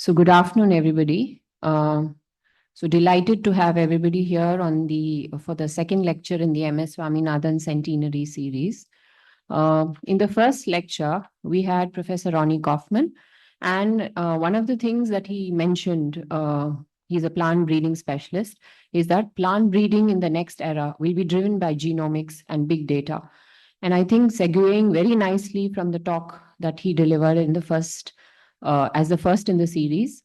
So good afternoon, everybody. So delighted to have everybody here for the second lecture in the MS Swaminathan Centenary Series. In the first lecture, we had Professor Ronnie Kaufman, and one of the things that he mentioned, he's a plant breeding specialist, is that plant breeding in the next era will be driven by genomics and big data. And I think segueing very nicely from the talk that he delivered in the first, as the first in the series,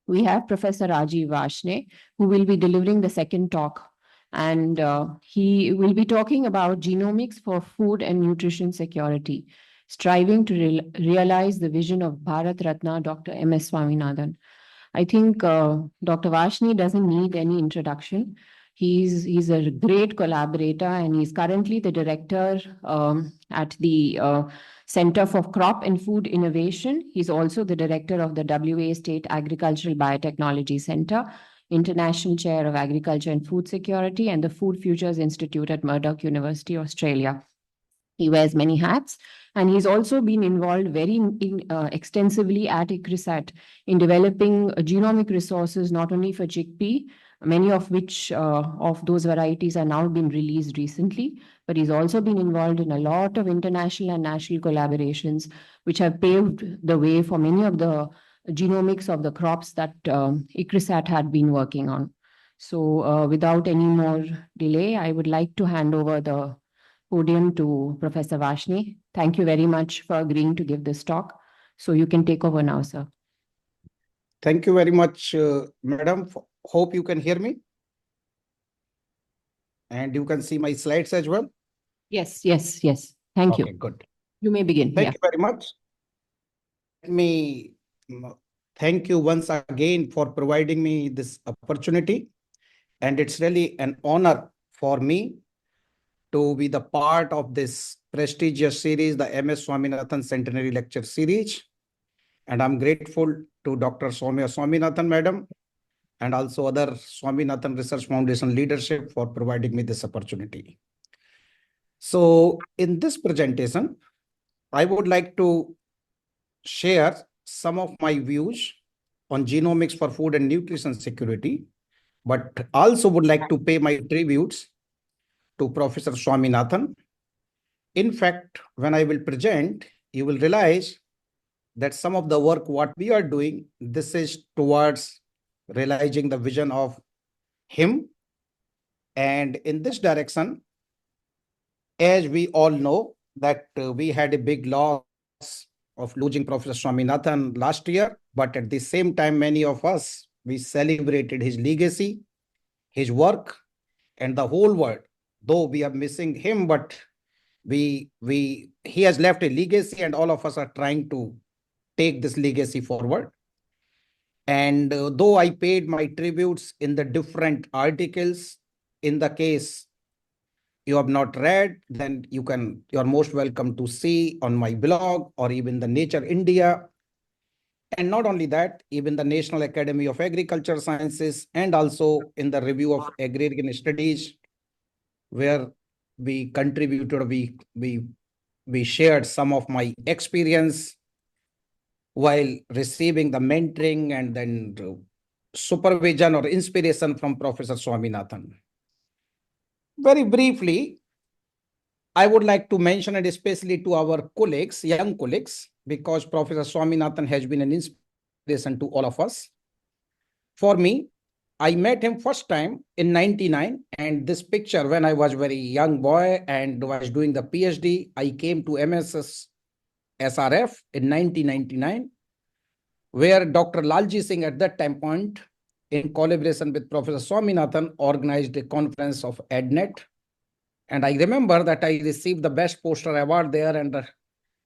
we have Professor Rajiv Vashne, who will be delivering the second talk. And he will be talking about genomics for food and nutrition security, striving to realize the vision of Bharat Ratna, Dr. MS Swaminathan. I think Dr. Vashni doesn't need any introduction. He's a great collaborator, and he's currently the director at the Center for Crop and Food Innovation. He's also the director of the WA State Agricultural Biotechnology Center, International Chair of Agriculture and Food Security, and the Food Futures Institute at Murdoch University, Australia. He wears many hats, and he's also been involved very extensively at ICRISAT in developing genomic resources, not only for chickpea, many of which of those varieties are now been released recently, but he's also been involved in a lot of international and national collaborations, which have paved the way for many of the genomics of the crops that ICRISAT had been working on. So without any more delay, I would like to hand over the podium to Professor Vashni. Thank you very much for agreeing to give this talk. So you can take over now, sir. Thank you very much, Madam. Hope you can hear me. And you can see my slides as well. Yes. Thank you. Good. You may begin. Thank you very much. Let me thank you once again for providing me this opportunity. And it's really an honor for me to be the part of this prestigious series, the MS Swaminathan Centenary Lecture Series. And I'm grateful to Dr. Soumya Swaminathan, Madam, and also other Swaminathan Research Foundation leadership for providing me this opportunity. So in this presentation, I would like to share some of my views on genomics for food and nutrition security, but also would like to pay my tributes to Professor Swaminathan. In fact, when I will present, you will realize that some of the work what we are doing, this is towards realizing the vision of him. And in this direction, as we all know that we had a big loss of losing Professor Swaminathan last year, but at the same time, many of us, we celebrated his legacy, his work, and the whole world. Though we are missing him, but he has left a legacy, and all of us are trying to take this legacy forward. And though I paid my tributes in the different articles, in the case you have not read, then you're most welcome to see on my blog or even the Nature India. And not only that, even the National Academy of Agriculture Sciences, and also in the Review of Agrarian Studies, where we contributed, we shared some of my experience while receiving the mentoring and then supervision or inspiration from Professor Swaminathan. Very briefly, I would like to mention it especially to our colleagues, young colleagues, because Professor Swaminathan has been an inspiration to all of us. For me, I met him first time in 99, and this picture when I was very young boy and was doing the PhD, I came to MSSRF in 1999, where Dr. Lalji Singh at that time point, in collaboration with Professor Swaminathan, organized a conference of EdNet. And I remember that I received the best poster award there, and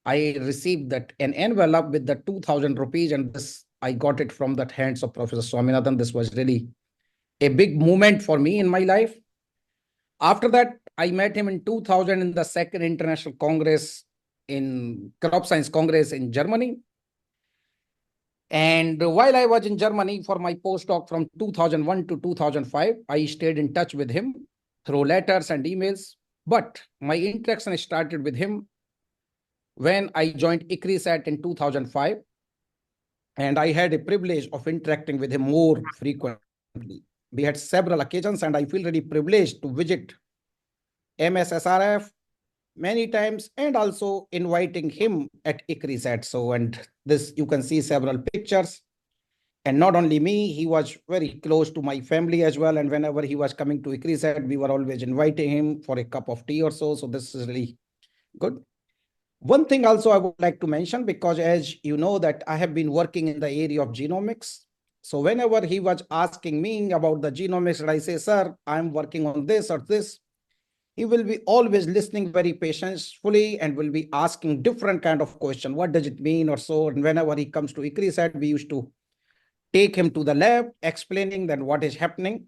I received that an envelope with the 2,000 rupees, and this I got it from the hands of Professor Swaminathan. This was really a big moment for me in my life. After that, I met him in 2000 in the second International Congress in Crop Science Congress in Germany. And while I was in Germany for my postdoc from 2001 to 2005, I stayed in touch with him through letters and emails. But my interaction started with him when I joined ICRISAT in 2005. and I had a privilege of interacting with him more frequently. We had several occasions, and I feel really privileged to visit MSSRF many times, and also inviting him at ICRISAT. So, and this, you can see several pictures. And not only me, he was very close to my family as well. And whenever he was coming to ICRISAT, we were always inviting him for a cup of tea or so. So this is really good. One thing also I would like to mention, because as you know that I have been working in the area of genomics. So whenever he was asking me about the genomics, and I say, sir, I'm working on this or this, he will be always listening very patiently and will be asking different kind of question. What does it mean or so? And whenever he comes to ICRISAT, we used to take him to the lab, explaining that what is happening.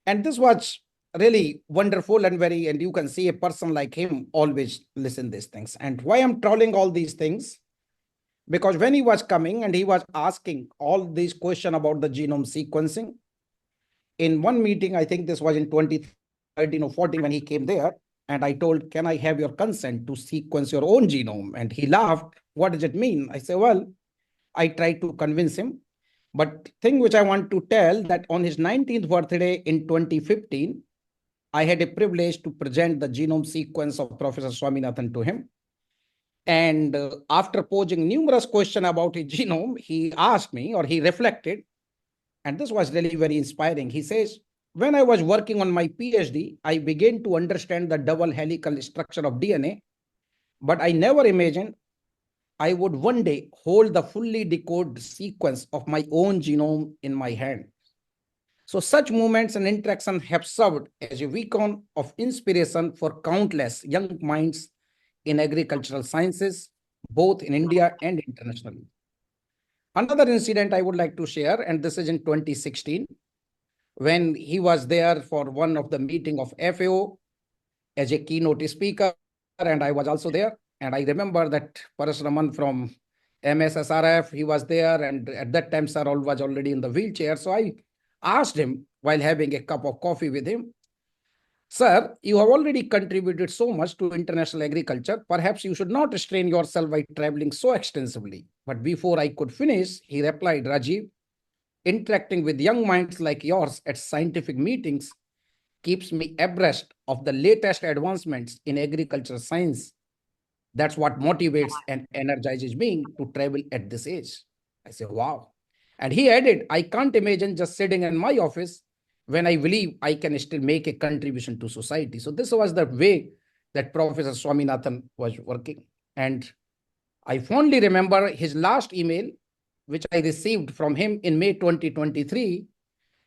And this was really wonderful and very, and you can see a person like him always listen these things. And why I'm telling all these things, because when he was coming and he was asking all these questions about the genome sequencing, in one meeting, I think this was in 2013 or 14 when he came there, and I told, can I have your consent to sequence your own genome? And he laughed. What does it mean? I say, well, I tried to convince him. But thing which I want to tell, that on his 19th birthday in 2015, I had a privilege to present the genome sequence of Professor Swaminathan to him. And after posing numerous questions about his genome, he asked me, or he reflected, and this was really very inspiring. He says, when I was working on my PhD, I began to understand the double helical structure of DNA, but I never imagined I would one day hold the fully decoded sequence of my own genome in my hand. So such movements and interaction have served as a beacon of inspiration for countless young minds in agricultural sciences, both in India and internationally. Another incident I would like to share, and this is in 2016, when he was there for one of the meeting of FAO as a keynote speaker, and I was also there. And I remember that Parasraman from MSSRF, he was there, and at that time, Sarol was already in the wheelchair. So I asked him while having a cup of coffee with him, sir, you have already contributed so much to international agriculture. Perhaps you should not restrain yourself by traveling so extensively. But before I could finish, he replied, Rajiv, interacting with young minds like yours at scientific meetings keeps me abreast of the latest advancements in agricultural science. That's what motivates and energizes me to travel at this age. I say, wow. And he added, I can't imagine just sitting in my office when I believe I can still make a contribution to society. So this was the way that Professor Swaminathan was working. And I fondly remember his last email, which I received from him in May 2023,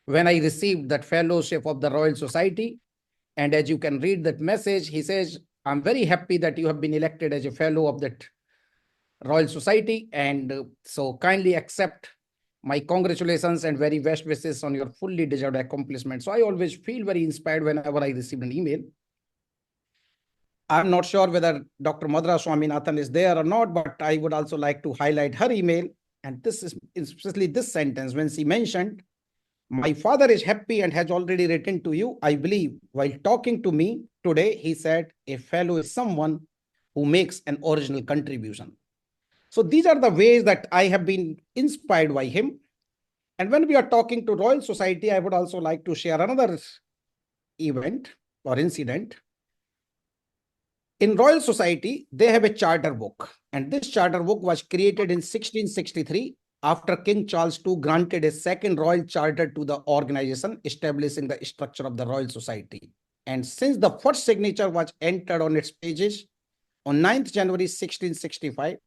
when I received that fellowship of the Royal Society. And as you can read that message, he says, I'm very happy that you have been elected as a fellow of that Royal Society. And so kindly accept my congratulations and very best wishes on your fully deserved accomplishment. So I always feel very inspired whenever I receive an email. I'm not sure whether Dr. Madhura Swaminathan is there or not, but I would also like to highlight her email. And this is especially this sentence when she mentioned, my father is happy and has already written to you. I believe while talking to me today, he said, a fellow is someone who makes an original contribution. So these are the ways that I have been inspired by him. And when we are talking to Royal Society, I would also like to share another event or incident. In Royal Society, they have a charter book. And this charter book was created in 1663 after King Charles II granted a second royal charter to the organization, establishing the structure of the Royal Society. And since the first signature was entered on its pages on 9th January 1665,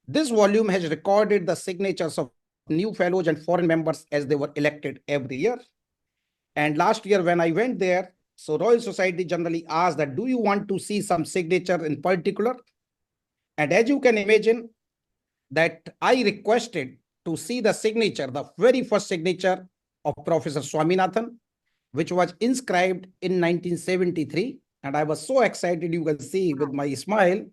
this volume has recorded the signatures of new fellows and foreign members as they were elected every year. And last year when I went there, so Royal Society generally asked that, do you want to see some signature in particular? And as you can imagine, that I requested to see the signature, the very first signature of Professor Swaminathan, which was inscribed in 1973. And I was so excited, you can see with my smile,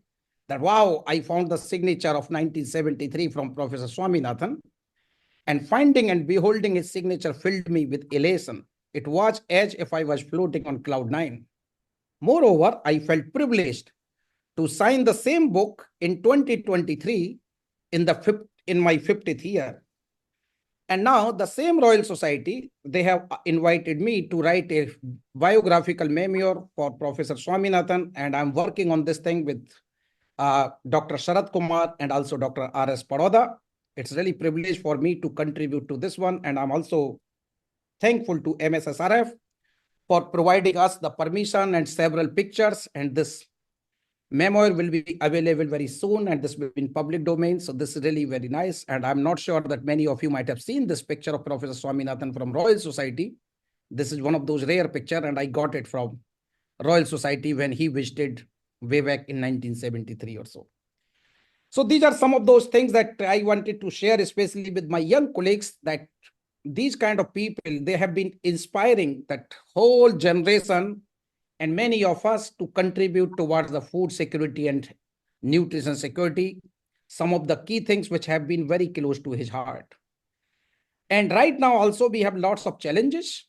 that wow, I found the signature of 1973 from Professor Swaminathan. And finding and beholding his signature filled me with elation. It was as if I was floating on cloud nine. Moreover, I felt privileged to sign the same book in 2023 in the in my 50th year. And now the same Royal Society, they have invited me to write a biographical memoir for Professor Swaminathan, and I'm working on this thing with Dr. Sharat Kumar and also Dr. R.S. Paroda. It's really privilege for me to contribute to this one, and I'm also thankful to MSSRF for providing us the permission and several pictures, and this memoir will be available very soon, and this will be in public domain. So this is really very nice. And I'm not sure that many of you might have seen this picture of Professor Swaminathan from Royal Society. This is one of those rare pictures, and I got it from Royal Society when he visited way back in 1973 or so. So these are some of those things that I wanted to share, especially with my young colleagues, that these kind of people, they have been inspiring that whole generation and many of us to contribute towards the food security and nutrition security, some of the key things which have been very close to his heart. And right now also we have lots of challenges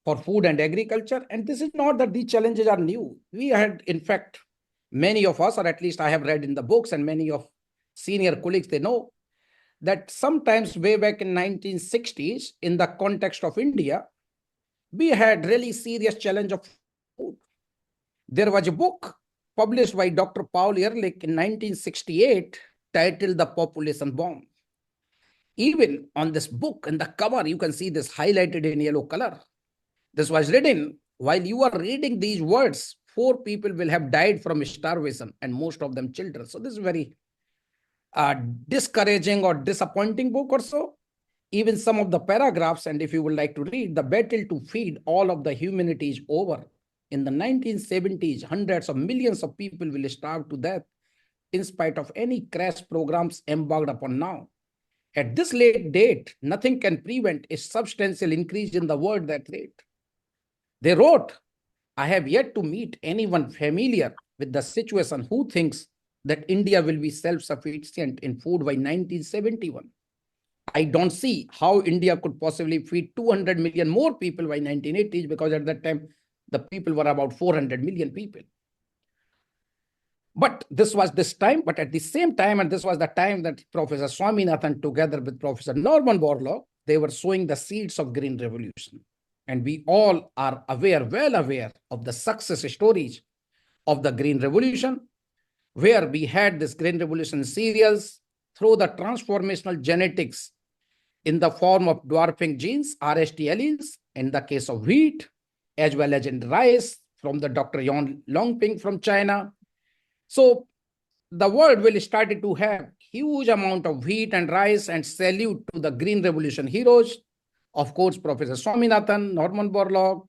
for food and agriculture. And this is not that these challenges are new. We had, in fact, many of us, or at least I have read in the books, and many of senior colleagues, they know that sometimes way back in 1960s, in the context of India, we had really serious challenge of food. There was a book published by Dr. Paul Ehrlich in 1968 titled The Population Bomb. Even on this book, in the cover, you can see this highlighted in yellow color. This was written, while you are reading these words, 4 people will have died from starvation, and most of them children. So this is very discouraging or disappointing book or so. Even some of the paragraphs, and if you would like to read, the battle to feed all of the humanity is over. In the 1970s, hundreds of millions of people will starve to death in spite of any crash programs embarked upon now. At this late date, nothing can prevent a substantial increase in the world that rate. They wrote, I have yet to meet anyone familiar with the situation who thinks that India will be self-sufficient in food by 1971. I don't see how India could possibly feed 200 million more people by 1980s, because at that time, the people were about 400 million people. But this was this time, but at the same time, and this was the time that Professor Swaminathan, together with Professor Norman Borlaug, they were sowing the seeds of Green Revolution. And we all are aware, well aware of the success stories of the Green Revolution, where we had this Green Revolution cereals through the transformational genetics in the form of dwarfing genes, RST alleles, in the case of wheat, as well as in rice from the Dr. Yon Longping from China. So the world will start to have huge amount of wheat and rice, and salute to the Green Revolution heroes. Of course, Professor Swaminathan, Norman Borlaug,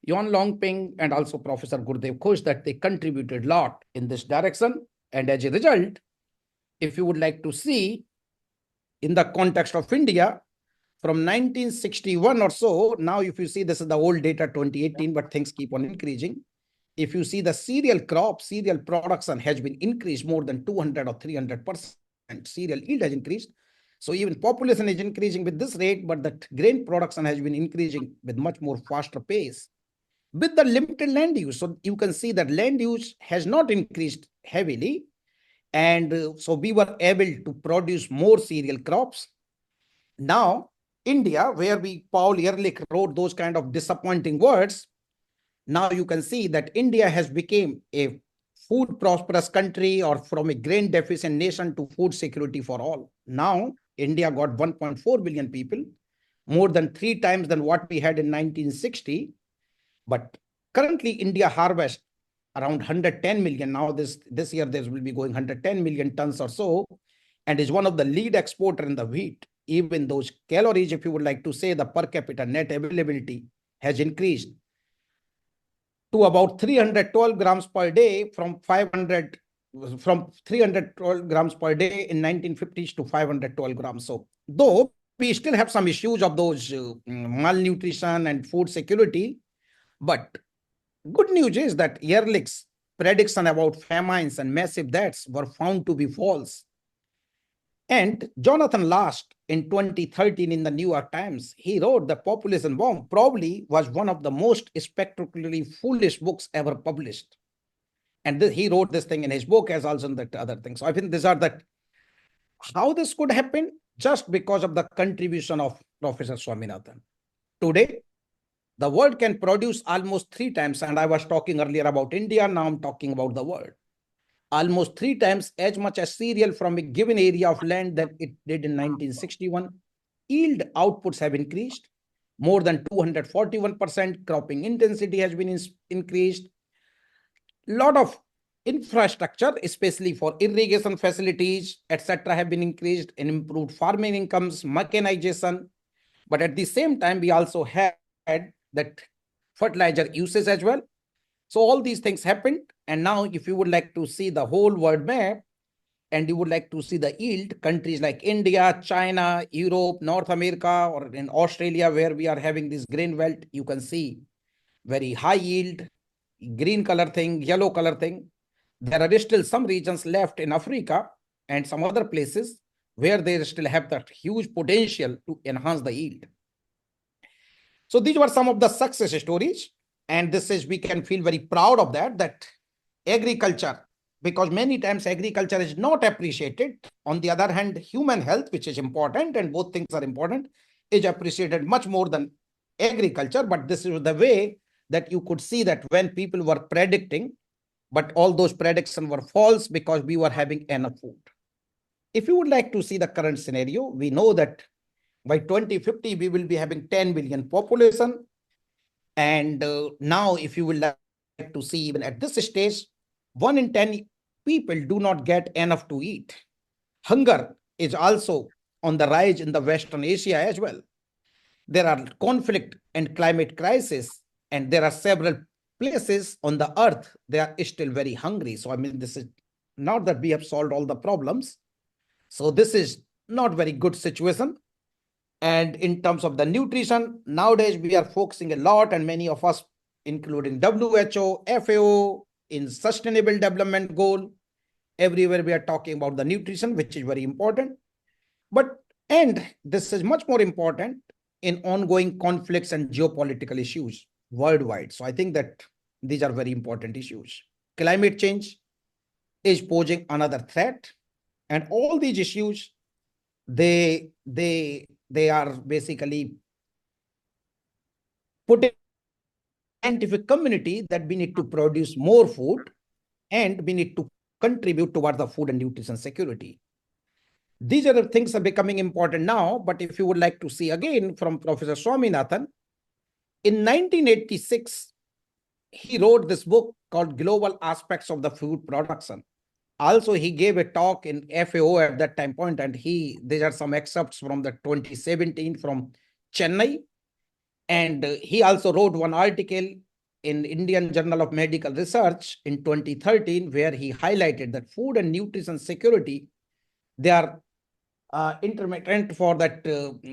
Yon Longping, and also Professor Gurdev Ghosh, that they contributed a lot in this direction. And as a result, if you would like to see in the context of India, from 1961 or so, now if you see, this is the old data 2018, but things keep on increasing. If you see the cereal crop, cereal production has been increased more than 200 or 300%. Cereal yield has increased. So even population is increasing with this rate, but the grain production has been increasing with much more faster pace with the limited land use. So you can see that land use has not increased heavily. And so we were able to produce more cereal crops. Now, India, where Paul Ehrlich wrote those kind of disappointing words, now you can see that India has become a food prosperous country, or from a grain deficient nation to food security for all. Now, India got 1.4 billion people, more than 3 times than what we had in 1960. But currently, India harvests around 110 million. Now, this year, there will be going 110 million tons or so, and is one of the lead exporter in the wheat. Even those calories, if you would like to say, the per capita net availability has increased to about 312 grams per day from 312 grams per day in 1950s to 512 grams. So though we still have some issues of those malnutrition and food security, but good news is that Ehrlich's prediction about famines and massive deaths were found to be false. And Jonathan Last in 2013 in the New York Times, he wrote The Population Bomb probably was one of the most spectacularly foolish books ever published. And he wrote this thing in his book as also in the other things. So I think these are that how this could happen. just because of the contribution of Professor Swaminathan. Today, the world can produce almost 3 times, and I was talking earlier about India, now I'm talking about the world. Almost 3 times as much as cereal from a given area of land than it did in 1961. Yield outputs have increased. More than 241% cropping intensity has been increased. Lot of infrastructure, especially for irrigation facilities, etc., have been increased and improved farming incomes, mechanization. But at the same time, we also had that fertilizer usage as well. So all these things happened. And now if you would like to see the whole world map and you would like to see the yield, countries like India, China, Europe, North America, or in Australia, where we are having this grain belt, you can see very high yield, green color thing, yellow color thing. There are still some regions left in Africa and some other places where they still have that huge potential to enhance the yield. So these were some of the success stories. And this is, we can feel very proud of that agriculture, because many times agriculture is not appreciated. On the other hand, human health, which is important, and both things are important, is appreciated much more than agriculture. But this is the way that you could see that when people were predicting, but all those predictions were false because we were having enough food. If you would like to see the current scenario, we know that by 2050, we will be having 10 billion population. And now, if you would like to see, even at this stage, 1 in 10 people do not get enough to eat. Hunger is also on the rise in the Western Asia as well. There are conflict and climate crisis, and there are several places on the earth, they are still very hungry. So, I mean, this is not that we have solved all the problems. So this is not very good situation. And in terms of the nutrition, nowadays we are focusing a lot, and many of us, including WHO, FAO, in Sustainable Development Goal, everywhere we are talking about the nutrition, which is very important. And this is much more important in ongoing conflicts and geopolitical issues worldwide. So I think that these are very important issues. Climate change is posing another threat, and all these issues, they are basically putting scientific community that we need to produce more food and we need to contribute towards the food and nutrition security. These are the things are becoming important now. But if you would like to see again from Professor Swaminathan, in 1986, he wrote this book called Global Aspects of the Food Production. Also, he gave a talk in FAO at that time point, and these are some excerpts from the 2017 from Chennai. And he also wrote one article in Indian Journal of Medical Research in 2013, where he highlighted that food and nutrition security, they are intermittent for that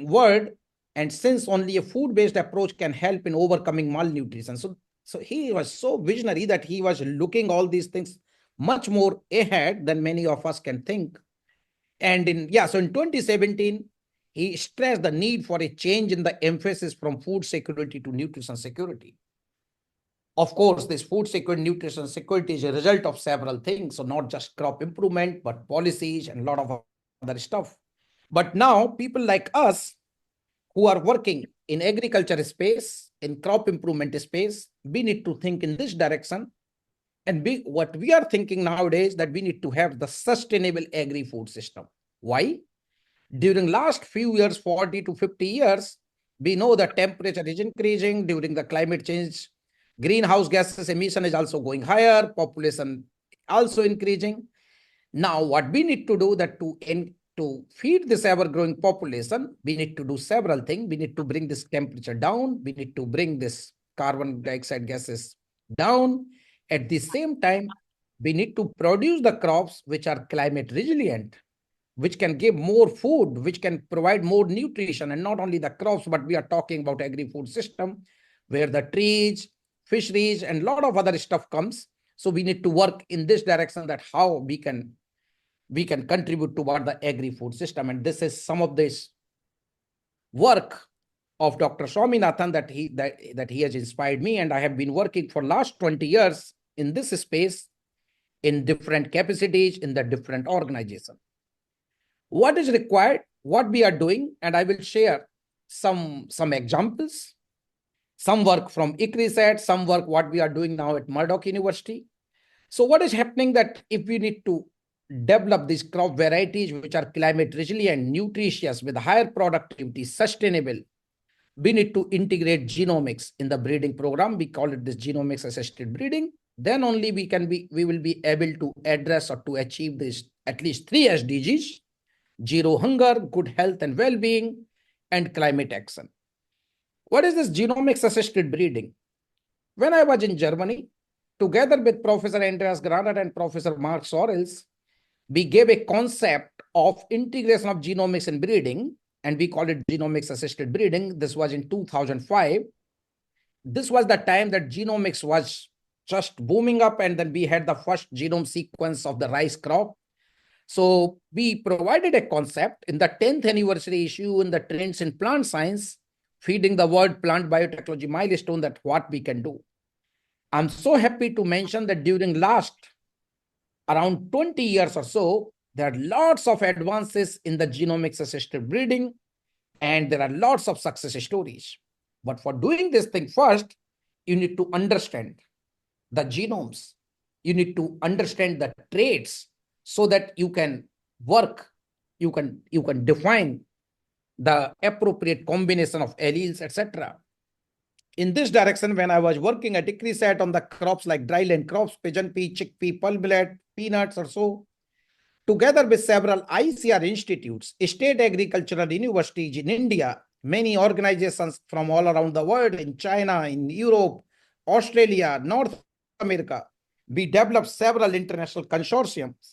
word. And since only a food-based approach can help in overcoming malnutrition. So he was so visionary that he was looking all these things much more ahead than many of us can think. And in 2017, he stressed the need for a change in the emphasis from food security to nutrition security. Of course, this food security, nutrition security is a result of several things. So not just crop improvement, but policies and a lot of other stuff. But now people like us who are working in agriculture space, in crop improvement space, we need to think in this direction. And what we are thinking nowadays, that we need to have the sustainable agri-food system. Why? During last few years, 40 to 50 years, we know the temperature is increasing during the climate change. Greenhouse gases emission is also going higher, population also increasing. Now, what we need to do that to feed this ever-growing population, we need to do several things. We need to bring this temperature down. We need to bring this carbon dioxide gases down. At the same time, we need to produce the crops which are climate resilient, which can give more food, which can provide more nutrition, and not only the crops, but we are talking about agri-food system where the trees, fisheries, and a lot of other stuff comes. So we need to work in this direction, that how we can contribute toward the agri-food system. And this is some of this work of Dr. Swaminathan that he has inspired me, and I have been working for last 20 years in this space in different capacities in the different organizations. What is required? what we are doing, and I will share some examples, some work from ICRISAT, some work what we are doing now at Murdoch University. So what is happening that if we need to develop these crop varieties which are climate resilient, nutritious, with higher productivity, sustainable, we need to integrate genomics in the breeding program. We call it this genomics assisted breeding. Then only we will be able to address or to achieve this at least 3 SDGs: zero hunger, good health and well-being, and climate action. What is this genomics assisted breeding? When I was in Germany, together with Professor Andreas Granat and Professor Mark Sorrells, we gave a concept of integration of genomics in breeding, and we called it genomics assisted breeding. This was in 2005. This was the time that genomics was just booming up, and then we had the first genome sequence of the rice crop. So we provided a concept in the 10th anniversary issue in the Trends in Plant Science, feeding the world plant biotechnology milestone, that what we can do. I'm so happy to mention that during last around 20 years or so, there are lots of advances in the genomics assisted breeding, and there are lots of success stories. But for doing this thing, first, you need to understand the genomes. You need to understand the traits so that you can work, you can define the appropriate combination of alleles, etc. In this direction, when I was working at ICRISAT on the crops like dryland crops, pigeon pea, chickpea, pulse millet, peanuts or so, together with several ICR institutes, state agricultural universities in India, many organizations from all around the world, in China, in Europe, Australia, North America, we developed several international consortiums.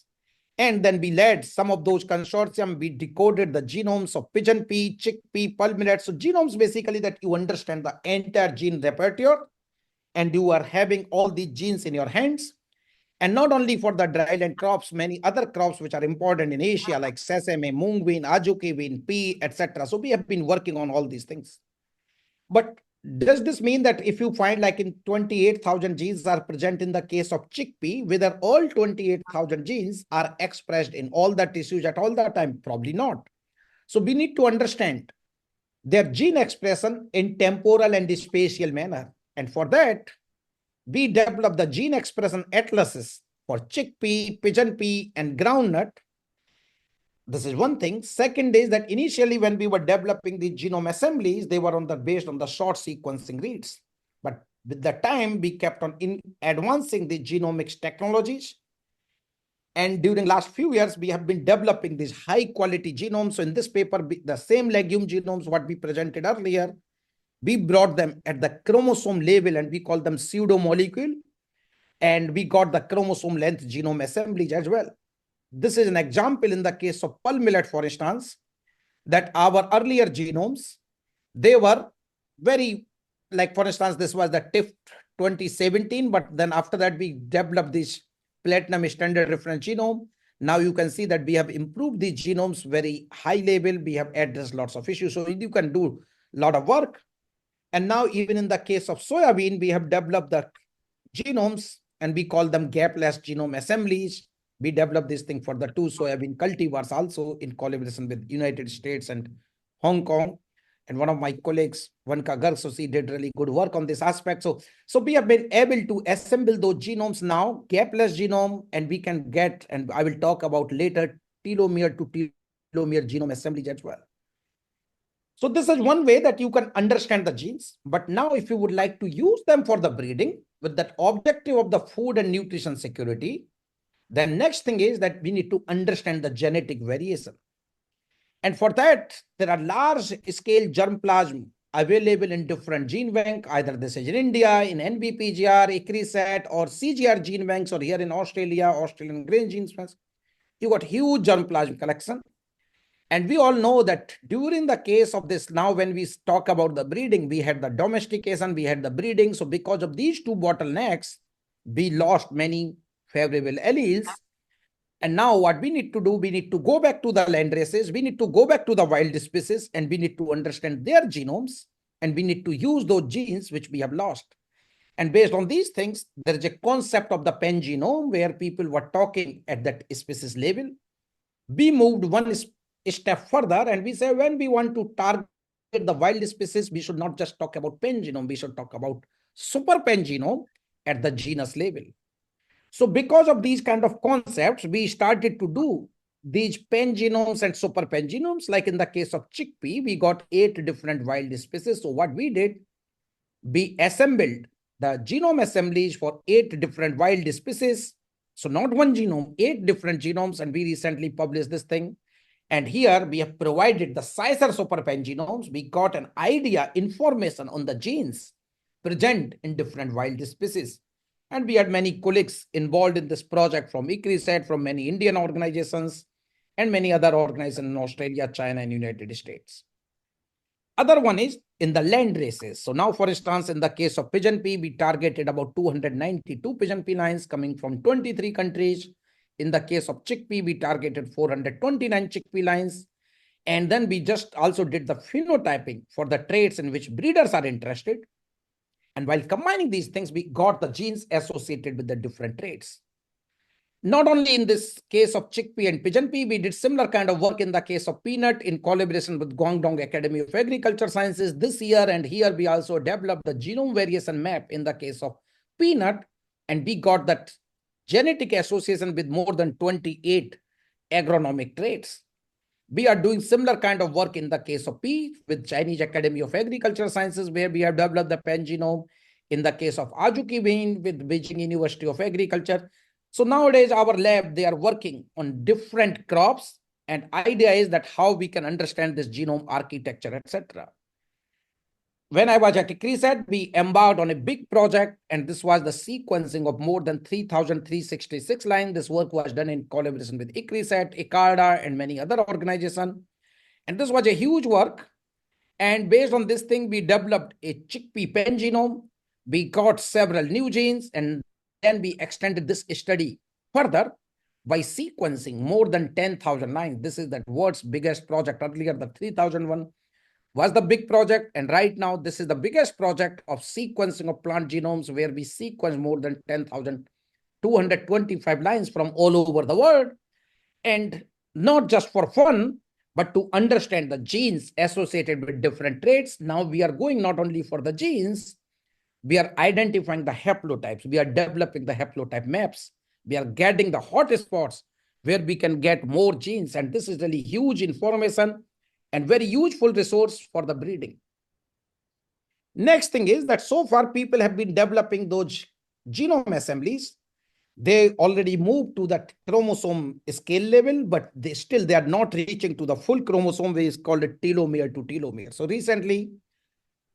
And then we led some of those consortium. We decoded the genomes of pigeon pea, chickpea, pulse millet. So genomes basically that you understand the entire gene repertoire, and you are having all these genes in your hands. And not only for the dryland crops, many other crops which are important in Asia, like sesame, mung bean, azuki bean, pea, etc. So we have been working on all these things. But does this mean that if you find like in 28,000 genes are present in the case of chickpea, whether all 28,000 genes are expressed in all the tissues at all the time? Probably not. So we need to understand their gene expression in temporal and spatial manner. And for that, we developed the gene expression atlases for chickpea, pigeon pea, and groundnut. This is one thing. Second is that initially when we were developing the genome assemblies, they were based on the short sequencing reads. But with the time, we kept on advancing the genomics technologies. And during last few years, we have been developing these high quality genomes. So in this paper, the same legume genomes, what we presented earlier, we brought them at the chromosome level and we call them pseudo molecule. And we got the chromosome length genome assemblies as well. This is an example in the case of pulse millet, for instance, that our earlier genomes, they were very, like for instance, this was the TIFF 2017, but then after that we developed this platinum standard reference genome. Now you can see that we have improved these genomes very high level. We have addressed lots of issues. So you can do a lot of work. And now even in the case of soybean, we have developed the genomes and we call them gapless genome assemblies. We developed this thing for the 2 soybean cultivars also in collaboration with United States and Hong Kong. And one of my colleagues, Vanka Garg, so she did really good work on this aspect. So we have been able to assemble those genomes now, gapless genome, and we can get, and I will talk about later, telomere to telomere genome assemblies as well. So this is one way that you can understand the genes. But now if you would like to use them for the breeding with that objective of the food and nutrition security, then next thing is that we need to understand the genetic variation. And for that, there are large scale germplasm available in different gene bank. Either this is in India, in NBPGR, ICRISAT, or CGR gene banks, or here in Australia, Australian grain gene banks. You got huge germplasm collection. And we all know that during the case of this, now when we talk about the breeding, we had the domestication, we had the breeding. So because of these two bottlenecks, we lost many favorable alleles. And now what we need to do, we need to go back to the land races, we need to go back to the wild species, and we need to understand their genomes, and we need to use those genes which we have lost. And based on these things, there is a concept of the pangenome where people were talking at that species level. We moved one step further and we say when we want to target the wild species, we should not just talk about pen genome, we should talk about super pen genome at the genus level. So because of these kind of concepts, we started to do these pen genomes and super pen genomes. Like in the case of chickpea, we got 8 different wild species. So what we did, we assembled the genome assemblies for 8 different wild species. So not one genome, 8 different genomes, and we recently published this thing. And here we have provided the sizer superpen genomes. We got an idea, information on the genes present in different wild species. And we had many colleagues involved in this project from ICRISAT, from many Indian organizations, and many other organizations in Australia, China, and United States. Other one is in the land races. So now, for instance, in the case of pigeon pea, we targeted about 292 pigeon pea lines coming from 23 countries. In the case of chickpea, we targeted 429 chickpea lines. And then we just also did the phenotyping for the traits in which breeders are interested. And while combining these things, we got the genes associated with the different traits. Not only in this case of chickpea and pigeon pea, we did similar kind of work in the case of peanut in collaboration with Guangdong Academy of Agriculture Sciences this year. And here we also developed the genome variation map in the case of peanut. And we got that genetic association with more than 28 agronomic traits. We are doing similar kind of work in the case of pea with Chinese Academy of Agriculture Sciences, where we have developed the pen genome. In the case of azuki bean with Beijing University of Agriculture. So nowadays our lab, they are working on different crops, and idea is that how we can understand this genome architecture, etc. When I was at ICRISAT, we embarked on a big project, and this was the sequencing of more than 3,366 lines. This work was done in collaboration with ICRISAT, ICARDA, and many other organizations. And this was a huge work. And based on this thing, we developed a chickpea pen genome. We got several new genes, and then we extended this study further by sequencing more than 10,000 lines. This is the world's biggest project. Earlier, the 3,001 was the big project. And right now, this is the biggest project of sequencing of plant genomes, where we sequence more than 10,225 lines from all over the world. And not just for fun, but to understand the genes associated with different traits. Now we are going not only for the genes, we are identifying the haplotypes. We are developing the haplotype maps. We are getting the hot spots where we can get more genes. And this is really huge information and very useful resource for the breeding. Next thing is that so far people have been developing those genome assemblies. They already moved to that chromosome scale level, but they are not reaching to the full chromosome, which is called a telomere to telomere. So recently,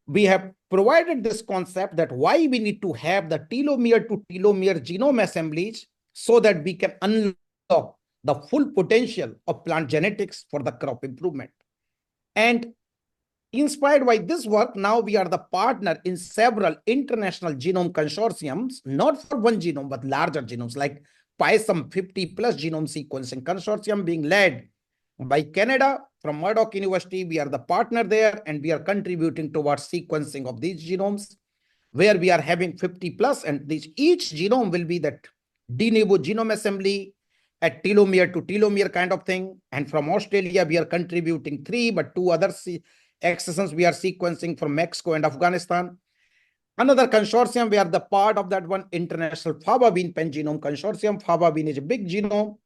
we have provided this concept that why we need to have the telomere to telomere genome assemblies so that we can unlock the full potential of plant genetics for the crop improvement. And inspired by this work, now we are the partner in several international genome consortiums, not for one genome, but larger genomes like PISM 50 plus genome sequencing consortium being led by Canada from Murdoch University. We are the partner there, and we are contributing towards sequencing of these genomes, where we are having 50 plus, and each genome will be that de novo genome assembly at telomere to telomere kind of thing. And from Australia, we are contributing 3, but 2 other excisions we are sequencing from Mexico and Afghanistan. Another consortium, we are the part of that one, International Faba Bean Pen Genome Consortium. Faba Bean is a big genome.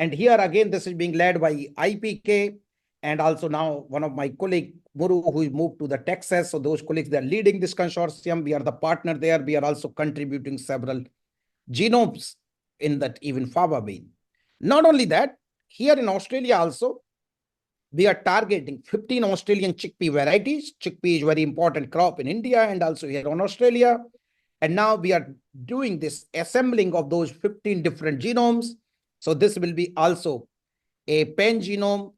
And here again, this is being led by IPK, and also now one of my colleague, Muru, who moved to the Texas. So those colleagues, they're leading this consortium. We are the partner there. We are also contributing several genomes in that even Faba bean. Not only that, here in Australia also, we are targeting 15 Australian chickpea varieties. Chickpea is a very important crop in India and also here in Australia. And now we are doing this assembling of those 15 different genomes. So this will be also a pen genome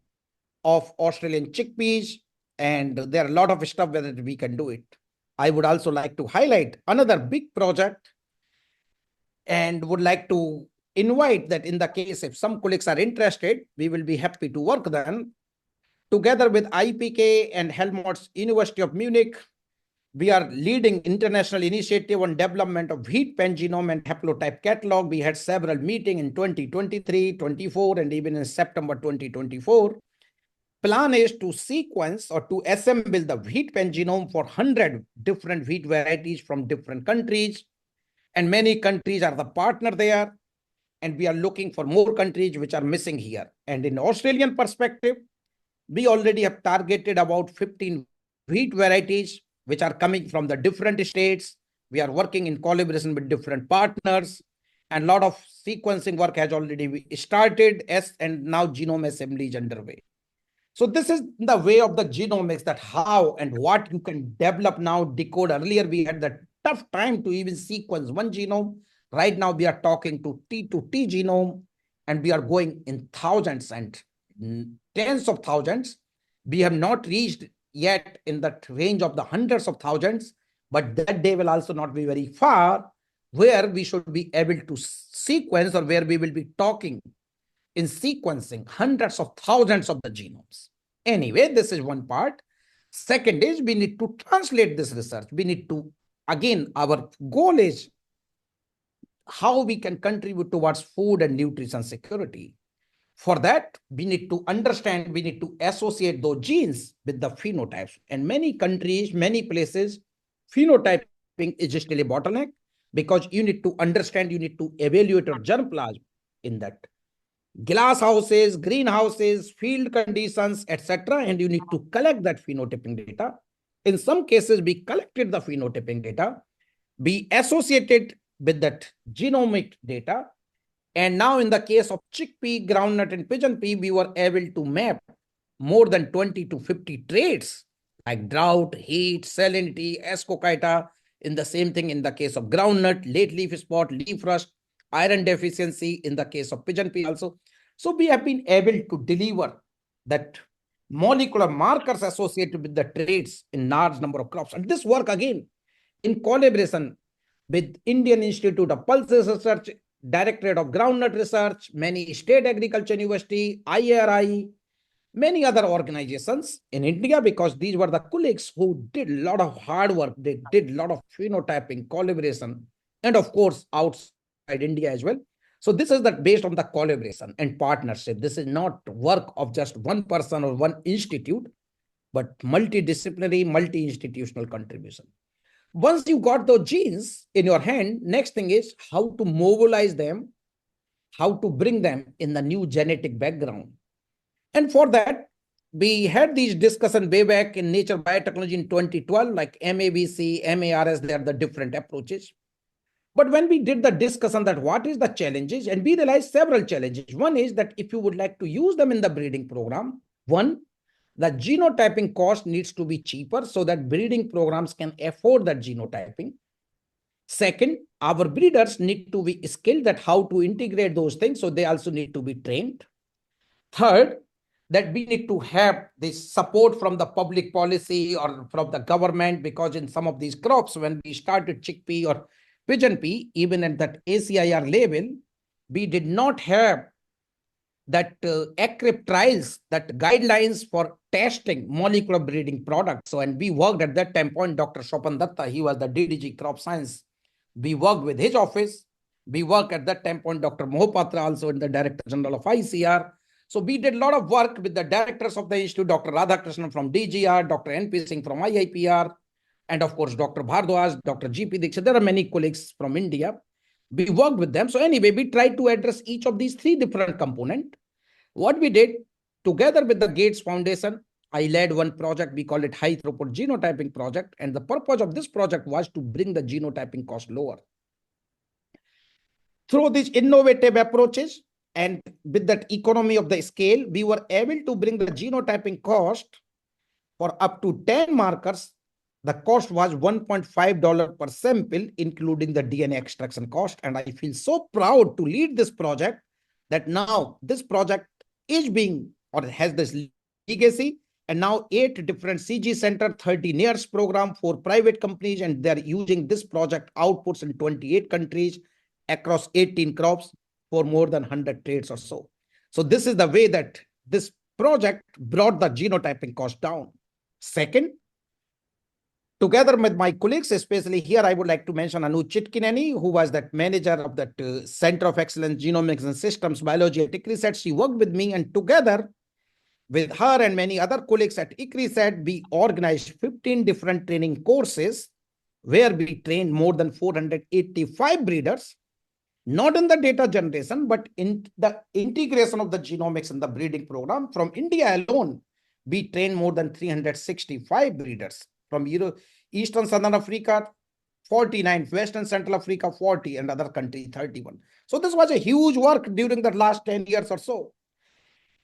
of Australian chickpeas. And there are a lot of stuff whether we can do it. I would also like to highlight another big project and would like to invite that in the case if some colleagues are interested, we will be happy to work then. Together with IPK and Helmholtz University of Munich, we are leading international initiative on development of wheat pen genome and haplotype catalog. We had several meetings in 2023, 24, and even in September 2024. plan is to sequence or to assemble the wheat pen genome for 100 different wheat varieties from different countries. And many countries are the partner there. And we are looking for more countries which are missing here. And in Australian perspective, we already have targeted about 15 wheat varieties which are coming from the different states. We are working in collaboration with different partners, and a lot of sequencing work has already started, and now genome assembly is underway. So this is the way of the genomics, that how and what you can develop now, decode. Earlier, we had the tough time to even sequence one genome. Right now, we are talking to T genome, and we are going in thousands and tens of thousands. We have not reached yet in that range of the hundreds of thousands, but that day will also not be very far, where we should be able to sequence, or where we will be talking in sequencing hundreds of thousands of the genomes. Anyway, this is one part. Second is, we need to translate this research. We need to, again, our goal is how we can contribute towards food and nutrition security. For that, we need to understand, we need to associate those genes with the phenotypes. And many countries, many places, phenotyping is still a bottleneck, because you need to understand, you need to evaluate your germplasm in that glass houses, greenhouses, field conditions, etc. And you need to collect that phenotyping data. In some cases, we collected the phenotyping data, we associated with that genomic data. And now in the case of chickpea, groundnut, and pigeon pea, we were able to map more than 20 to 50 traits like drought, heat, salinity, ascochyta. In the same thing in the case of groundnut, late leaf spot, leaf rust, iron deficiency in the case of pigeon pea also. So we have been able to deliver that molecular markers associated with the traits in large number of crops. And this work, again, in collaboration with Indian Institute of Pulse Research, Directorate of Groundnut Research, many state agriculture university, IRI, many other organizations in India, because these were the colleagues who did a lot of hard work. They did a lot of phenotyping, collaboration, and of course, outside India as well. So this is that based on the collaboration and partnership. This is not work of just one person or one institute, but multidisciplinary, multi-institutional contribution. Once you got those genes in your hand, next thing is how to mobilize them, how to bring them in the new genetic background. And for that, we had these discussions way back in Nature Biotechnology in 2012, like MABC, MARS, they are the different approaches. But when we did the discussion that what is the challenges, and we realized several challenges. One is that if you would like to use them in the breeding program, one, the genotyping cost needs to be cheaper so that breeding programs can afford that genotyping. Second, our breeders need to be skilled at how to integrate those things, so they also need to be trained. Third, that we need to have this support from the public policy or from the government, because in some of these crops, when we started chickpea or pigeon pea, even at that ACIR level, we did not have that accurate trials, that guidelines for testing molecular breeding products. So, and we worked at that time point, Dr. Shopan Datta, he was the DDG Crop Science. We worked with his office. We worked at that time point, Dr. Mohapatra, also in the Director General of ICR. So we did a lot of work with the directors of the institute, Dr. Radhakrishnan from DGR, Dr. NP Singh from IIPR, and of course, Dr. Bhardwaj, Dr. GP Dixit. There are many colleagues from India. We worked with them. So anyway, we tried to address each of these three different components. What we did, together with the Gates Foundation, I led one project, we call it High Throughput Genotyping Project. And the purpose of this project was to bring the genotyping cost lower. Through these innovative approaches and with that economy of the scale, we were able to bring the genotyping cost for up to 10 markers. The cost was $1.5 per sample, including the DNA extraction cost. And I feel so proud to lead this project, that now this project is being, or has this legacy, and now 8 different CG center, 30 NEARS program, 4 private companies, and they're using this project outputs in 28 countries across 18 crops for more than 100 traits or so. So this is the way that this project brought the genotyping cost down. Second, together with my colleagues, especially here, I would like to mention Anu Chitkineni, who was that manager of that Center of Excellence, Genomics and Systems Biology at ICRISAT. She worked with me, and together with her and many other colleagues at ICRISAT, we organized 15 different training courses where we trained more than 485 breeders, not in the data generation, but in the integration of the genomics in the breeding program. From India alone, we trained more than 365 breeders. From Eastern Southern Africa, 49, Western Central Africa, 40, and other countries, 31. So this was a huge work during the last 10 years or so.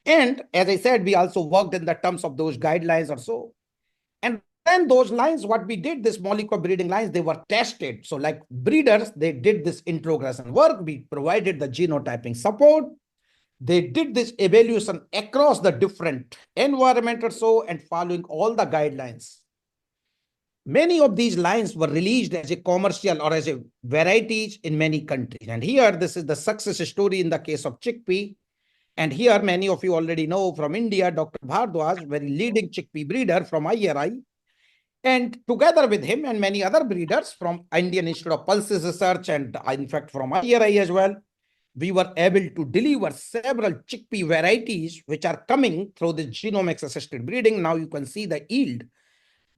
And as I said, we also worked in the terms of those guidelines or so. And then those lines, what we did, this molecular breeding lines, they were tested. So like breeders, they did this introgression work. We provided the genotyping support. They did this evaluation across the different environment or so, and following all the guidelines. Many of these lines were released as a commercial or as a varieties in many countries. And here, this is the success story in the case of chickpea. And here, many of you already know from India, Dr. Bharat, very leading chickpea breeder from IRI. And together with him and many other breeders from Indian Institute of Pulses Research and in fact from IRI as well, we were able to deliver several chickpea varieties which are coming through the genomics assisted breeding. Now you can see the yield.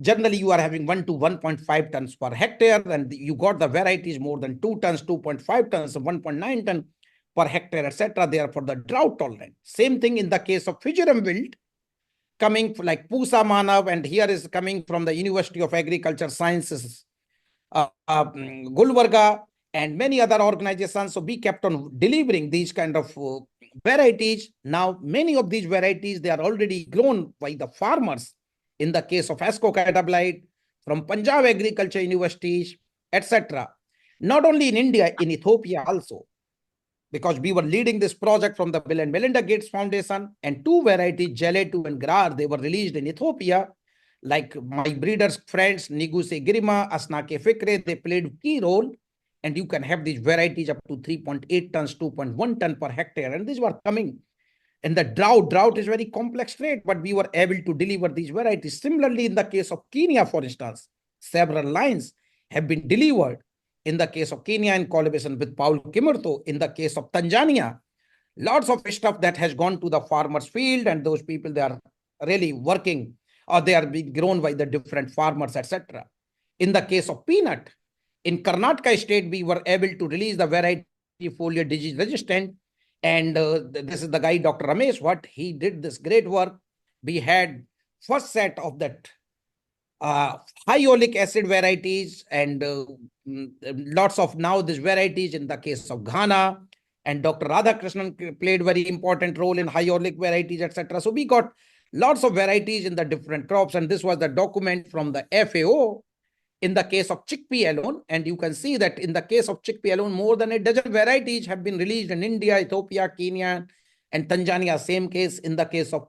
Generally, you are having 1 to 1.5 tons per hectare, and you got the varieties more than 2 tons, 2.5 tons, 1.9 tons per hectare, etc. They are for the drought tolerant. Same thing in the case of Fijian wilt, coming like Pusa Manav, and here is coming from the University of Agriculture Sciences, Gulbarga, and many other organizations. So we kept on delivering these kind of varieties. Now, many of these varieties, they are already grown by the farmers. In the case of ASCO catabolite, from Punjab Agriculture Universities, etc. Not only in India, in Ethiopia also, because we were leading this project from the Bill and Melinda Gates Foundation, and two varieties, Jale2 and Grar, they were released in Ethiopia. Like my breeders' friends, Niguse Girima, Asnake Fikre, they played a key role, and you can have these varieties up to 3.8 tons, 2.1 ton per hectare, and these were coming. And the drought is very complex trait, but we were able to deliver these varieties. Similarly, in the case of Kenya, for instance, several lines have been delivered. In the case of Kenya, in collaboration with Paul Kimurto. In the case of Tanzania, lots of stuff that has gone to the farmers' field, and those people, they are really working, or they are being grown by the different farmers, etc. In the case of peanut, in Karnataka state, we were able to release the variety foliar disease resistant. And this is the guy, Dr. Ramesh, what he did this great work. We had first set of that high oleic acid varieties, and lots of now these varieties in the case of Ghana, and Dr. Radhakrishnan played very important role in high oleic varieties, etc. So we got lots of varieties in the different crops, and this was the document from the FAO in the case of chickpea alone. And you can see that in the case of chickpea alone, more than a dozen varieties have been released in India, Ethiopia, Kenya, and Tanzania. Same case in the case of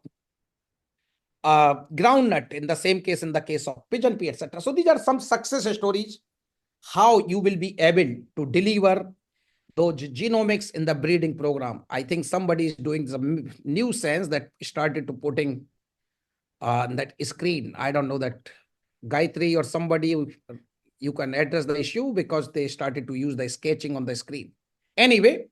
groundnut, in the same case in the case of pigeon pea, etc. So these are some success stories, how you will be able to deliver those genomics in the breeding program. I think somebody is doing some new sense that started to putting that screen. I don't know that Gayatri or somebody, you can address the issue because they started to use the sketching on the screen. Anyway,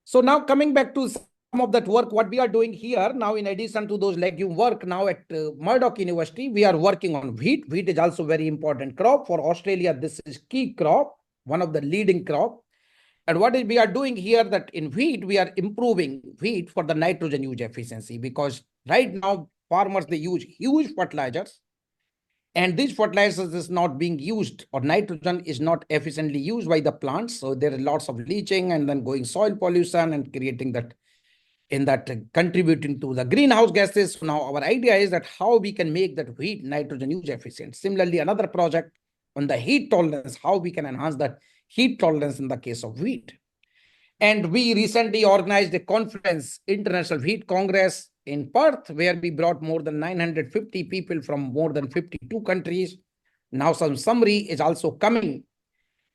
so now coming back to some of that work, what we are doing here now, in addition to those legume work now at Murdoch University, we are working on wheat. Wheat is also very important crop for Australia. This is key crop, one of the leading crop. And what is we are doing here, that in wheat, we are improving wheat for the nitrogen use efficiency, because right now farmers, they use huge fertilizers, and these fertilizers is not being used, or nitrogen is not efficiently used by the plants. So there are lots of leaching and then going soil pollution and creating that, in that contributing to the greenhouse gases. So now our idea is that how we can make that wheat nitrogen use efficient. Similarly, another project on the heat tolerance, how we can enhance that heat tolerance in the case of wheat. And we recently organized a conference, International Wheat Congress in Perth, where we brought more than 950 people from more than 52 countries. Now some summary is also coming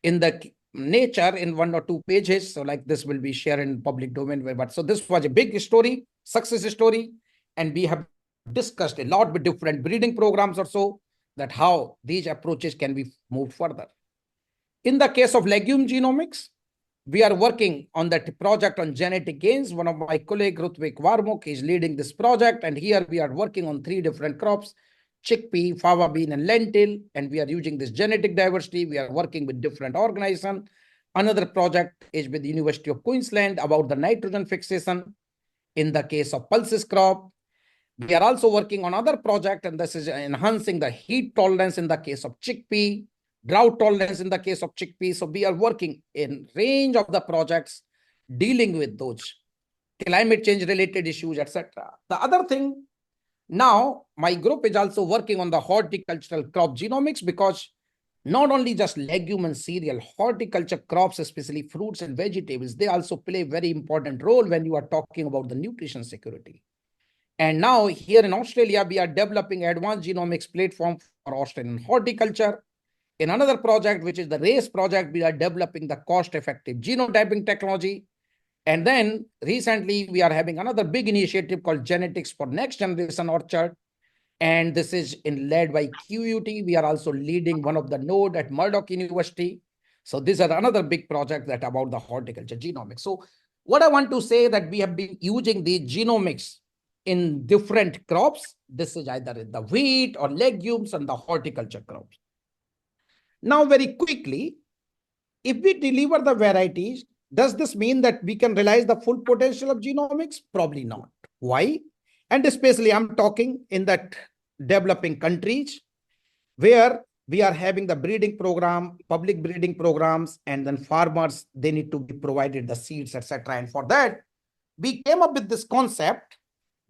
in the Nature in 1 or 2 pages. So like this will be shared in public domain. But so this was a big story, success story. And we have discussed a lot with different breeding programs or so, that how these approaches can be moved further. In the case of legume genomics, we are working on that project on genetic gains. One of my colleague, Rutvik Varmuk, is leading this project. And here we are working on 3 different crops: chickpea, fava bean, and lentil. And we are using this genetic diversity. We are working with different organizations. Another project is with the University of Queensland about the nitrogen fixation in the case of pulses crop. We are also working on other project, and this is enhancing the heat tolerance in the case of chickpea, drought tolerance in the case of chickpea. So we are working in range of the projects dealing with those climate change related issues, etc. The other thing, now my group is also working on the horticultural crop genomics, because not only just legume and cereal, horticulture crops, especially fruits and vegetables, they also play a very important role when you are talking about the nutrition security. And now here in Australia, we are developing advanced genomics platform for Australian horticulture. In another project, which is the RACE project, we are developing the cost-effective genotyping technology. And then recently, we are having another big initiative called Genetics for Next Generation Orchard. And this is led by QUT. We are also leading one of the node at Murdoch University. So these are another big project that about the horticulture genomics. So what I want to say that we have been using the genomics in different crops. This is either in the wheat or legumes and the horticulture crops. Now, very quickly, if we deliver the varieties, does this mean that we can realize the full potential of genomics? Probably not. Why? And especially I'm talking in that developing countries where we are having the breeding program, public breeding programs, and then farmers, they need to be provided the seeds, etc. And for that, we came up with this concept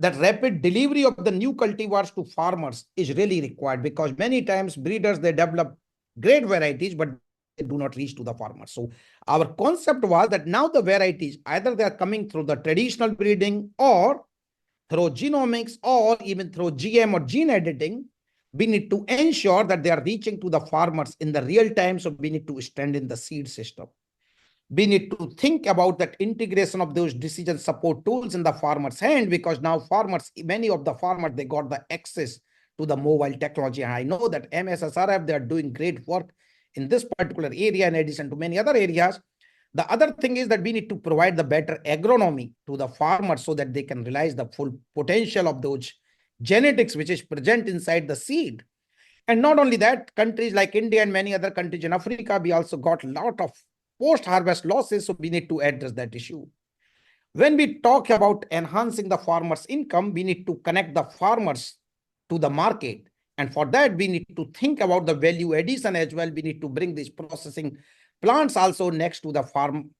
that rapid delivery of the new cultivars to farmers is really required, because many times breeders, they develop great varieties, but they do not reach to the farmers. So our concept was that now the varieties, either they are coming through the traditional breeding or through genomics or even through GM or gene editing, we need to ensure that they are reaching to the farmers in the real time. So we need to strengthen the seed system. We need to think about that integration of those decision support tools in the farmer's hand, because now farmers, many of the farmers, they got the access to the mobile technology. And I know that MSSRF, they are doing great work in this particular area in addition to many other areas. The other thing is that we need to provide the better agronomy to the farmers so that they can realize the full potential of those genetics which is present inside the seed. And not only that, countries like India and many other countries in Africa, we also got a lot of post-harvest losses, so we need to address that issue. When we talk about enhancing the farmers' income, we need to connect the farmers to the market. And for that, we need to think about the value addition as well. We need to bring these processing plants also next to the farm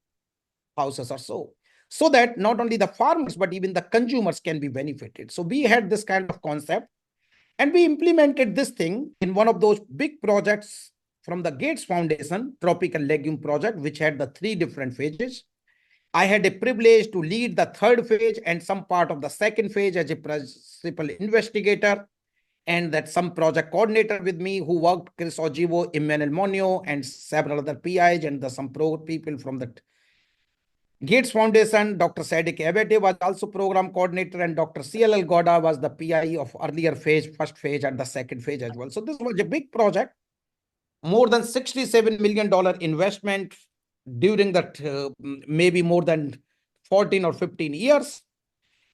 houses or so that not only the farmers, but even the consumers can be benefited. So we had this kind of concept, and we implemented this thing in one of those big projects from the Gates Foundation, Tropical Legume Project, which had the 3 different phases. I had a privilege to lead the 3rd phase and some part of the 2nd phase as a principal investigator, and that some project coordinator with me who worked, Chris Ojivo, Emmanuel Monio, and several other PIs, and some pro people from the Gates Foundation. Dr. Sadiq Abete was also program coordinator, and Dr. CLL Goda was the PI of earlier phase, 1st phase and the 2nd phase as well. So this was a big project, more than $67 million investment during that maybe more than 14 or 15 years.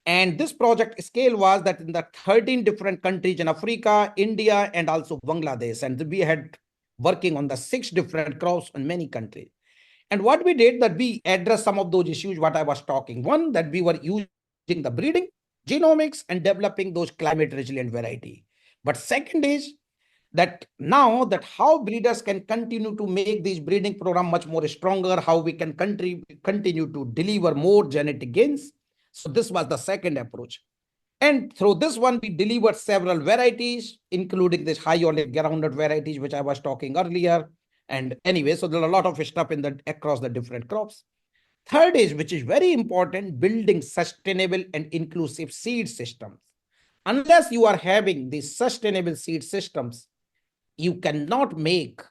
And this project scale was that in the 13 different countries in Africa, India, and also Bangladesh. And we had working on the 6 different crops in many countries. And what we did, that we addressed some of those issues, what I was talking. One, that we were using the breeding, genomics, and developing those climate resilient variety. But second is that now that how breeders can continue to make these breeding program much more stronger, how we can continue to deliver more genetic gains. So this was the second approach. And through this one, we delivered several varieties, including this high olive groundnut varieties, which I was talking earlier. And anyway, so there are a lot of stuff in the across the different crops. Third is, which is very important, building sustainable and inclusive seed systems. Unless you are having these sustainable seed systems, you cannot make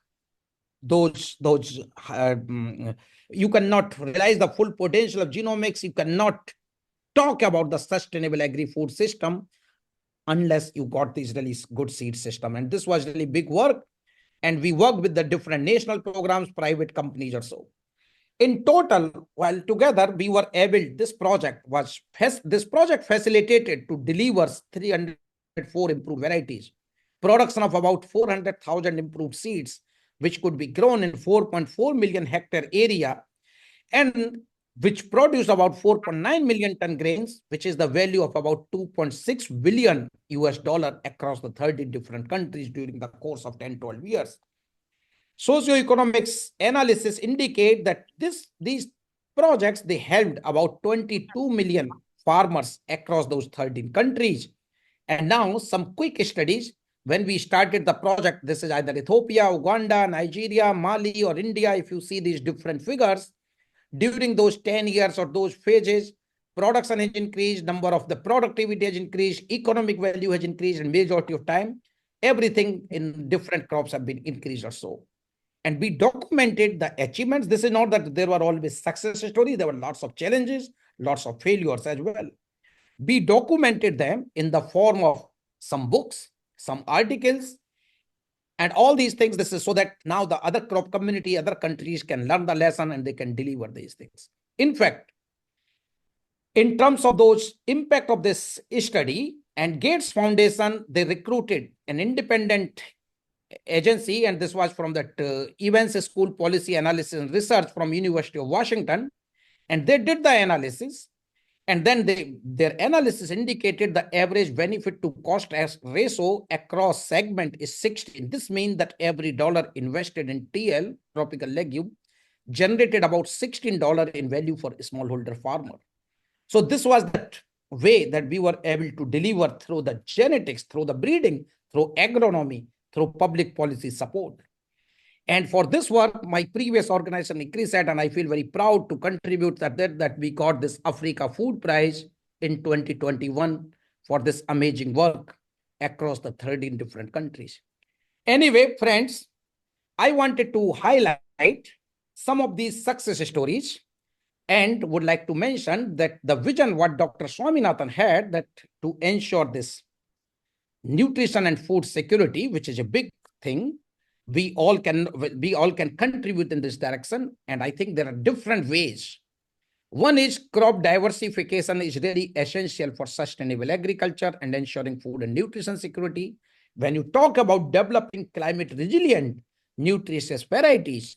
you cannot realize the full potential of genomics. You cannot talk about the sustainable agri-food system unless you got these really good seed system. And this was really big work. And we worked with the different national programs, private companies or so. In total, while together we were able, this project facilitated to deliver 304 improved varieties, production of about 400,000 improved seeds, which could be grown in 4.4 million hectare area, and which produce about 4.9 million ton grains, which is the value of about 2.6 billion US dollar across the 30 different countries during the course of 10-12 years. Socioeconomics analysis indicate that these projects, they helped about 22 million farmers across those 13 countries. And now some quick studies. When we started the project, this is either Ethiopia, Uganda, Nigeria, Mali, or India. If you see these different figures, during those 10 years or those phases, production has increased, number of the productivity has increased, economic value has increased, and majority of time, everything in different crops have been increased or so. And we documented the achievements. This is not that there were always success stories. There were lots of challenges, lots of failures as well. We documented them in the form of some books, some articles, and all these things. This is so that now the other crop community, other countries can learn the lesson and they can deliver these things. In fact, in terms of those impact of this study, and Gates Foundation, they recruited an independent agency, and this was from that Evans School Policy Analysis and Research from University of Washington, and they did the analysis, and then their analysis indicated the average benefit to cost ratio across segment is 16. This means that every dollar invested in TL, tropical legume, generated about $16 in value for a smallholder farmer. So this was that way that we were able to deliver through the genetics, through the breeding, through agronomy, through public policy support. And for this work, my previous organization, ICRISAT, and I feel very proud to contribute that we got this Africa Food Prize in 2021 for this amazing work across the 13 different countries. Anyway, friends, I wanted to highlight some of these success stories and would like to mention that the vision what Dr. Swaminathan had, that to ensure this nutrition and food security, which is a big thing, we all can contribute in this direction. And I think there are different ways. One is crop diversification is really essential for sustainable agriculture and ensuring food and nutrition security. When you talk about developing climate resilient, nutritious varieties,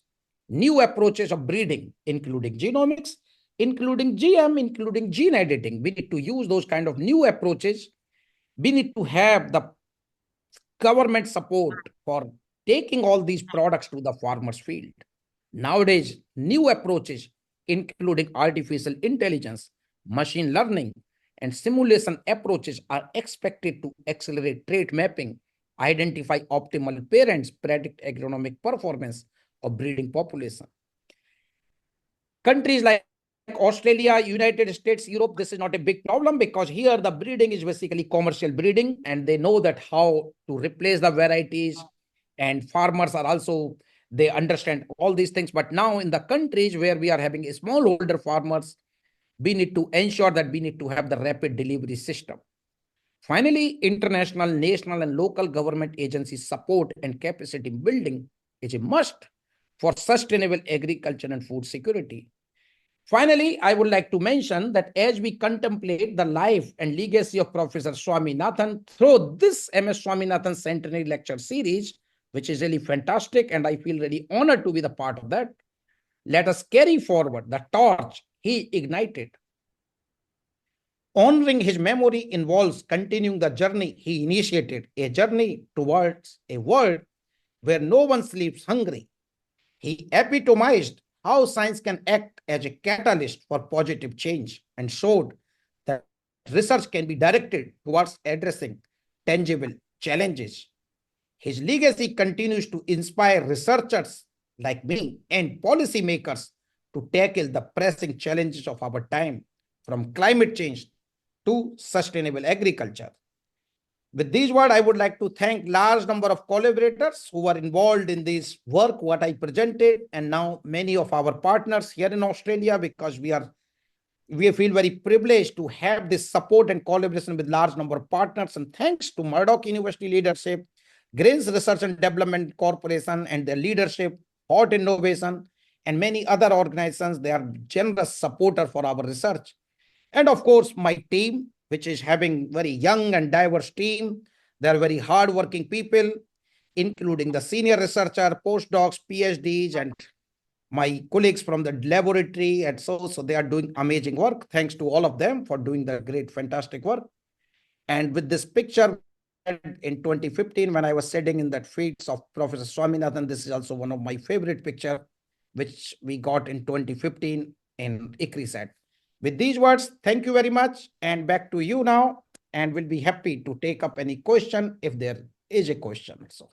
new approaches of breeding, including genomics, including GM, including gene editing, we need to use those kind of new approaches. We need to have the government support for taking all these products to the farmer's field. Nowadays, new approaches, including artificial intelligence, machine learning, and simulation approaches are expected to accelerate trait mapping, identify optimal parents, predict agronomic performance of breeding population. Countries like Australia, United States, Europe, this is not a big problem because here the breeding is basically commercial breeding and they know that how to replace the varieties, and farmers are also, they understand all these things. But now in the countries where we are having smallholder farmers, we need to ensure that we need to have the rapid delivery system. Finally, international, national, and local government agencies support and capacity building is a must for sustainable agriculture and food security. Finally, I would like to mention that as we contemplate the life and legacy of Professor Swaminathan through this MS Swaminathan Centenary Lecture Series, which is really fantastic, and I feel really honored to be the part of that, let us carry forward the torch he ignited. Honoring his memory involves continuing the journey he initiated, a journey towards a world where no one sleeps hungry. He epitomized how science can act as a catalyst for positive change and showed that research can be directed towards addressing tangible challenges. His legacy continues to inspire researchers like me and policymakers to tackle the pressing challenges of our time, from climate change to sustainable agriculture. With these words, I would like to thank large number of collaborators who were involved in this work, what I presented, and now many of our partners here in Australia, because we feel very privileged to have this support and collaboration with large number of partners. And thanks to Murdoch University leadership, Grains Research and Development Corporation and their leadership, Hot Innovation, and many other organizations. They are generous supporter for our research. And of course, my team, which is having very young and diverse team. They are very hardworking people, including the senior researcher, postdocs, PhDs, and my colleagues from the laboratory. And so they are doing amazing work. Thanks to all of them for doing the great, fantastic work. And with this picture in 2015, when I was sitting in that feet of Professor Swaminathan, this is also one of my favorite picture, which we got in 2015 in ICRISAT. With these words, thank you very much. And back to you now. And we'll be happy to take up any question if there is a question. So.